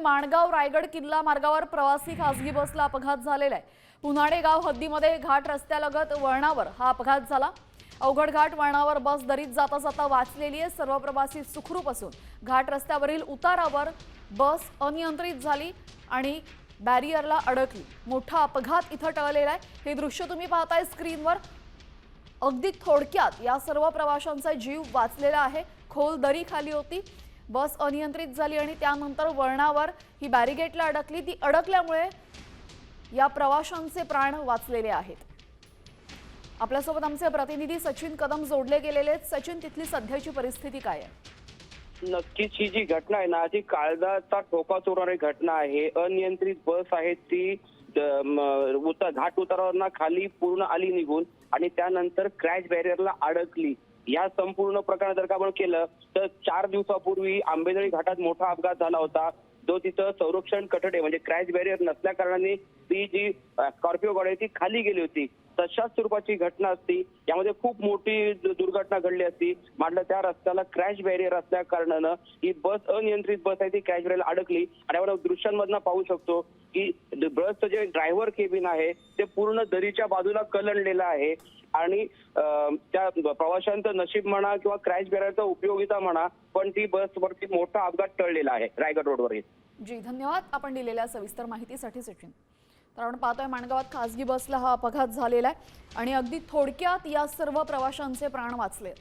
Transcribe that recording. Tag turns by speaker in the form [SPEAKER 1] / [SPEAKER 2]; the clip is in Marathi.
[SPEAKER 1] माणगाव रायगड किल्ला मार्गावर प्रवासी खासगी बसला अपघात झालेला आहे। पुनाडे गाव हद्दीमध्ये घाट रस्त्यालगत वळणावर हा अपघात झाला। अवघड घाट वळणावर बस दरीत जाता जाता वाचलेली आहे। सर्व प्रवासी सुखरूप असून घाट रस्त्यावरील उतारावर बस अनियंत्रित झाली आणि बॅरियरला अडकली। मोठा अपघात इथं टळलेला आहे। हे दृश्य तुम्ही पाहताय स्क्रीनवर। अगदी थोडक्यात या सर्व प्रवाशांचा जीव वाचलेला आहे। खोल दरी खाली होती, बस अनियंत्रित झाली आणि त्यानंतर वळणावर ही बॅरिगेटला अडकली। ती अडकल्यामुळे या प्रवाशांचे प्राण वाचलेले आहेत। आपल्यासोबत आमचे प्रतिनिधी सचिन कदम जोडले गेलेले आहेत। सचिन, तिथली सध्याची परिस्थिती काय आहे?
[SPEAKER 2] नक्कीच ही जी घटना आहे ना, ती काळजाचा ठोका चोरणारी घटना आहे। अनियंत्रित बस आहे ती घाट उतारावरनं खाली पूर्ण आली निघून आणि त्यानंतर क्रॅश बॅरियरला अडकली। या संपूर्ण प्रकरण जर का आपण केलं तर 4 दिवसापूर्वी आंबेनळी घाटात मोठा अपघात झाला होता, जो तिथं संरक्षण कठडे म्हणजे क्रॅश बॅरियर नसल्या कारणाने ती जी स्कॉर्पिओ गाडी ती खाली गेली होती। तशाच स्वरूपाची घटना असती, यामध्ये खूप मोठी दुर्घटना घडली असती। म्हटलं त्या रस्त्याला क्रॅश बॅरियर असल्या कारणानं ही बस अनियंत्रित बस आहे ती क्रॅश बॅरियरला अडकली आणि आपण दृश्यांमधनं पाहू शकतो की बसचं जे ड्रायव्हर केबिन आहे ते पूर्ण दरीच्या बाजूला कलंडलेलं आहे आणि त्या प्रवाशांचं नशीब म्हणा किंवा क्रॅश बॅरियरचा उपयोगिता म्हणा, पण ती बसवरती मोठा अपघात टळलेला आहे रायगड रोडवरील।
[SPEAKER 1] जी, धन्यवाद आपण दिलेल्या सविस्तर माहितीसाठी सचिन। तर आपण पाहतोय माणगावात खासगी बसला हा अपघात झालेला आहे आणि अगदी थोडक्यात या सर्व प्रवाशांचे प्राण वाचलेत।